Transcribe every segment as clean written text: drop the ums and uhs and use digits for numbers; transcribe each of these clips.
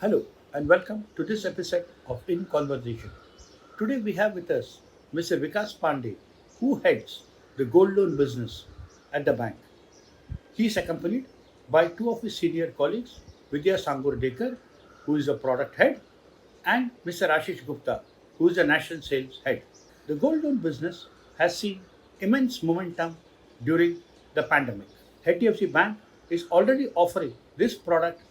Hello and welcome to this episode of In Conversation. Today we have with us Mr. Vikas Pandey, who heads the gold loan business at the bank. He is accompanied by two of his senior colleagues, Vidya Sangur Dekar, who is the product head, and Mr. Ashish Gupta, who is the national sales head. The gold loan business has seen immense momentum during the pandemic. HDFC Bank is already offering this product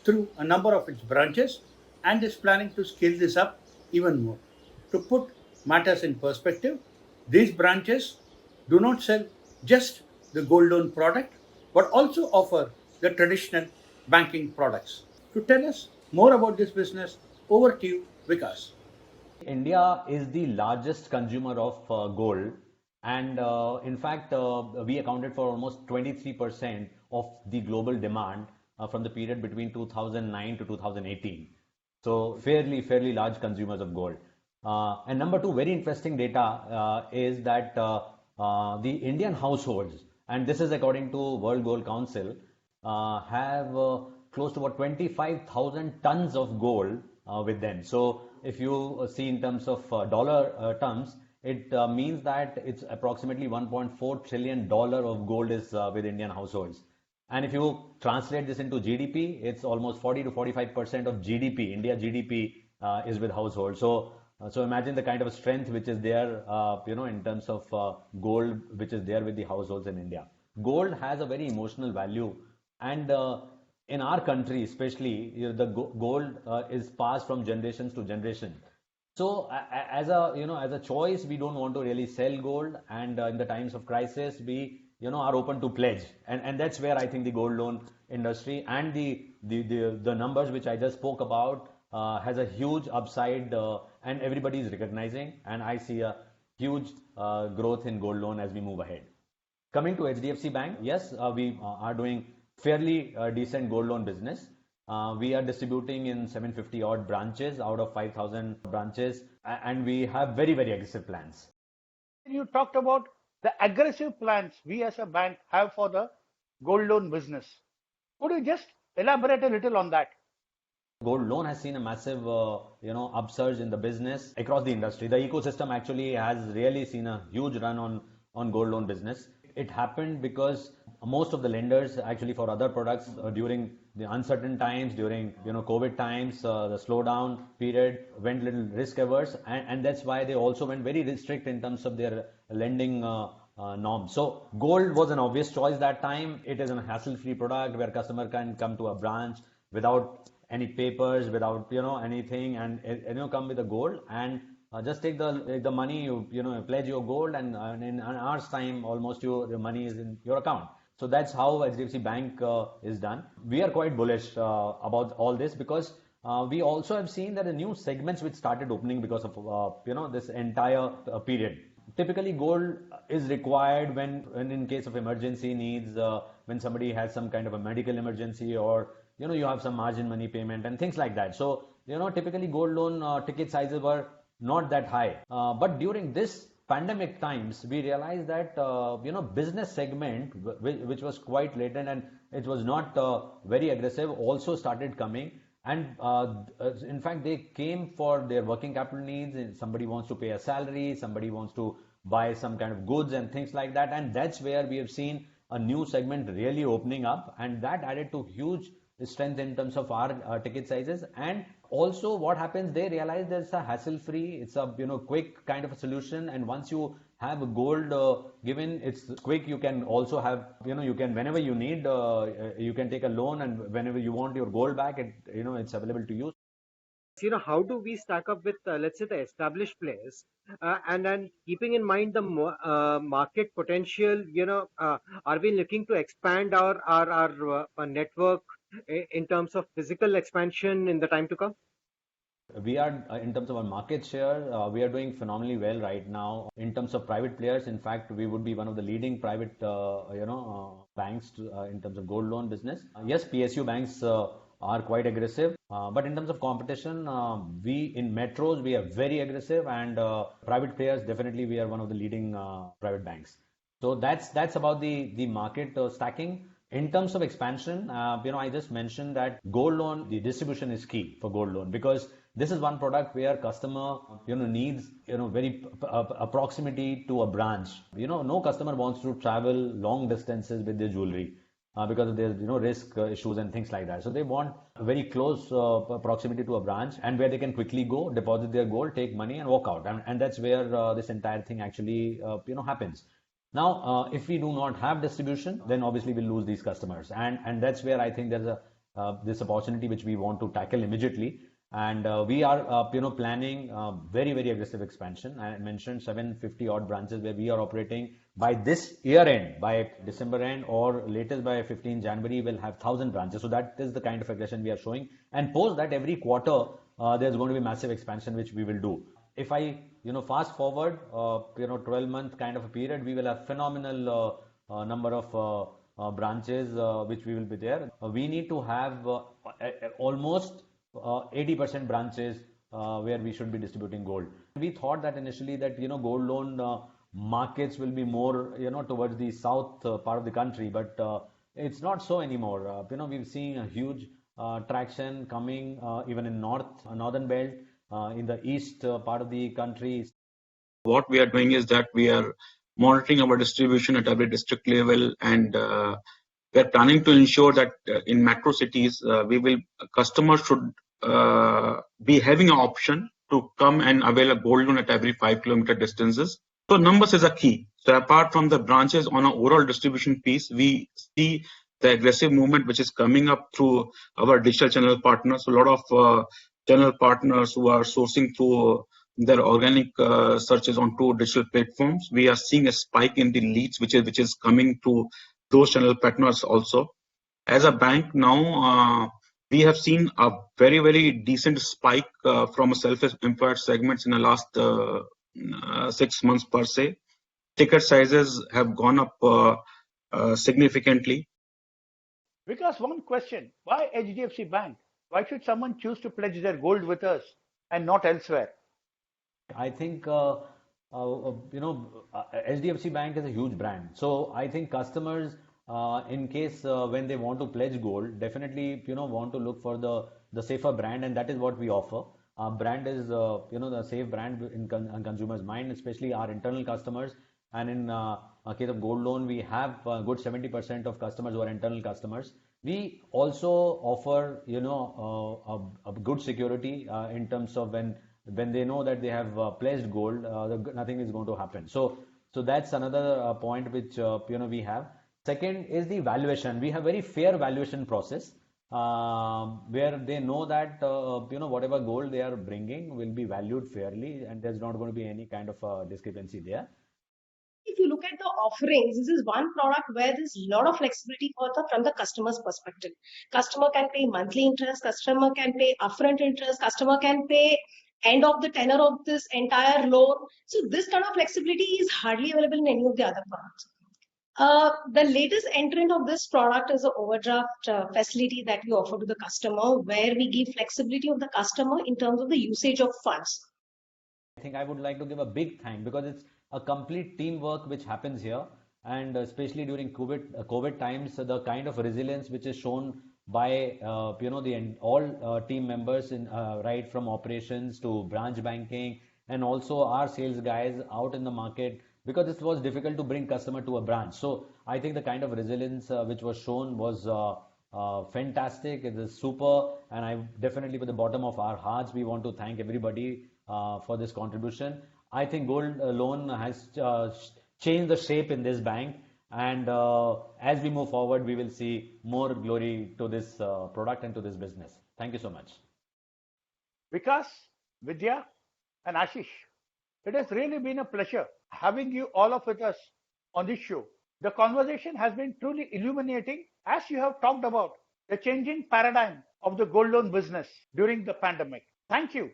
through a number of its branches and is planning to scale this up even more. To put matters in perspective, these branches do not sell just the gold loan product but also offer the traditional banking products. To tell us more about this business, over to you, Vikas. India is the largest consumer of gold, and in fact, we accounted for almost 23% of the global demand from the period between 2009 to 2018. So, fairly large consumers of gold. And number two, very interesting data is that the Indian households, and this is according to World Gold Council, have close to about 25,000 tons of gold with them. So if you see in terms of dollar terms, it means that it's approximately $1.4 trillion of gold is with Indian households. And if you translate this into GDP, it's almost 40 to 45% of GDP, India GDP is with households. So imagine the kind of strength which is there, in terms of gold, which is there with the households in India. Gold has a very emotional value, and in our country, especially, the gold is passed from generations to generation. So as a choice, we don't want to really sell gold, and in the times of crisis, we are open to pledge, and that's where I think the gold loan industry and the numbers which I just spoke about has a huge upside, and everybody is recognizing, and I see a huge growth in gold loan as we move ahead. Coming to HDFC Bank, yes, we are doing fairly decent gold loan business. We are distributing in 750 odd branches out of 5,000 branches, and we have very aggressive plans. You talked about the aggressive plans we as a bank have for the gold loan business. Could you just elaborate a little on that? Gold loan has seen a massive, upsurge in the business across the industry. The ecosystem actually has really seen a huge run on gold loan business. It happened because most of the lenders actually for other products during the uncertain times, during COVID times, the slowdown period went little risk averse, and that's why they also went very strict in terms of their lending norms. So gold was an obvious choice that time. It is a hassle-free product where customer can come to a branch without any papers, without anything, and come with the gold and just take the money, you pledge your gold, and in an hour's time, almost your money is in your account. So that's how HDFC Bank is done. We are quite bullish about all this because we also have seen that the new segments which started opening because of this entire period. Typically, gold is required when in case of emergency needs, when somebody has some kind of a medical emergency, or you have some margin money payment and things like that. So typically gold loan ticket sizes were not that high. But during this pandemic times, we realized that business segment, which was quite latent and it was not very aggressive, also started coming. And in fact, they came for their working capital needs. Somebody wants to pay a salary, somebody wants to buy some kind of goods and things like that. And that's where we have seen a new segment really opening up, and that added to huge strength in terms of our ticket sizes. And also what happens, they realize there's a hassle free, it's a quick kind of a solution, and once you have a gold given, it's quick. You can also have you can, whenever you need, you can take a loan, and whenever you want your gold back, it's available to you. How do we stack up with, let's say, the established players, and then keeping in mind the market potential, are we looking to expand our network in terms of physical expansion in the time to come? We are, in terms of our market share, we are doing phenomenally well right now. In terms of private players, in fact, we would be one of the leading private, banks in terms of gold loan business. Yes, PSU banks are quite aggressive, but in terms of competition, we in metros we are very aggressive, and private players definitely we are one of the leading private banks. So that's about the market stacking. In terms of expansion, I just mentioned that gold loan, the distribution is key for gold loan because this is one product where customer, needs, very proximity to a branch. No customer wants to travel long distances with their jewelry because of their, risk issues and things like that. So they want a very close proximity to a branch and where they can quickly go, deposit their gold, take money and walk out. And that's where this entire thing actually, happens. Now, if we do not have distribution, then obviously we'll lose these customers, and that's where I think there's a this opportunity which we want to tackle immediately, and we are planning very very aggressive expansion. I mentioned 750 odd branches where we are operating by this year end, by December end, or latest by 15 January, we'll have 1,000 branches. So that is the kind of aggression we are showing, and post that every quarter there's going to be massive expansion which we will do. If I fast forward 12-month kind of a period, we will have phenomenal number of branches which we will be there. We need to have almost 80% branches where we should be distributing gold. We thought that initially that gold loan markets will be more towards the south part of the country, but it's not so anymore. We've seen a huge traction coming even in northern belt, in the east part of the country. What we are doing is that we are monitoring our distribution at every district level, and we are planning to ensure that in metro cities, customers should be having an option to come and avail a gold loan at every 5-kilometer distances. So numbers is a key. So apart from the branches on an overall distribution piece, we see the aggressive movement which is coming up through our digital channel partners. So a lot of channel partners who are sourcing through their organic searches onto digital platforms. We are seeing a spike in the leads which is coming to those channel partners also. As a bank now, we have seen a very very decent spike from a self-employed segments in the last 6 months per se. Ticket sizes have gone up significantly. Because one question, why HDFC Bank? Why should someone choose to pledge their gold with us and not elsewhere? I think HDFC Bank is a huge brand. So I think customers, in case when they want to pledge gold, definitely want to look for the safer brand, and that is what we offer. Our brand is the safe brand in consumers' mind, especially our internal customers. And in a case of gold loan, we have a good 70% of customers who are internal customers. We also offer a good security in terms of when they know that they have pledged gold, nothing is going to happen. So that's another point which we have. Second is the valuation. We have very fair valuation process where they know that whatever gold they are bringing will be valued fairly, and there's not going to be any kind of discrepancy there. If you look at the offerings, this is one product where there's a lot of flexibility from the customer's perspective. Customer can pay monthly interest, customer can pay upfront interest, customer can pay end of the tenor of this entire loan. So this kind of flexibility is hardly available in any of the other products. The latest entrant of this product is the overdraft facility that we offer to the customer, where we give flexibility of the customer in terms of the usage of funds. I think I would like to give a big thank, because it's a complete teamwork which happens here, and especially during COVID times, the kind of resilience which is shown by all team members in right from operations to branch banking, and also our sales guys out in the market, because it was difficult to bring customer to a branch. So I think the kind of resilience which was shown was fantastic. It is super, and I definitely, with the bottom of our hearts, we want to thank everybody for this contribution. I think gold loan has changed the shape in this bank, and as we move forward, we will see more glory to this product and to this business. Thank you so much. Vikas, Vidya, and Ashish, it has really been a pleasure having you all up with us on this show. The conversation has been truly illuminating, as you have talked about the changing paradigm of the gold loan business during the pandemic. Thank you.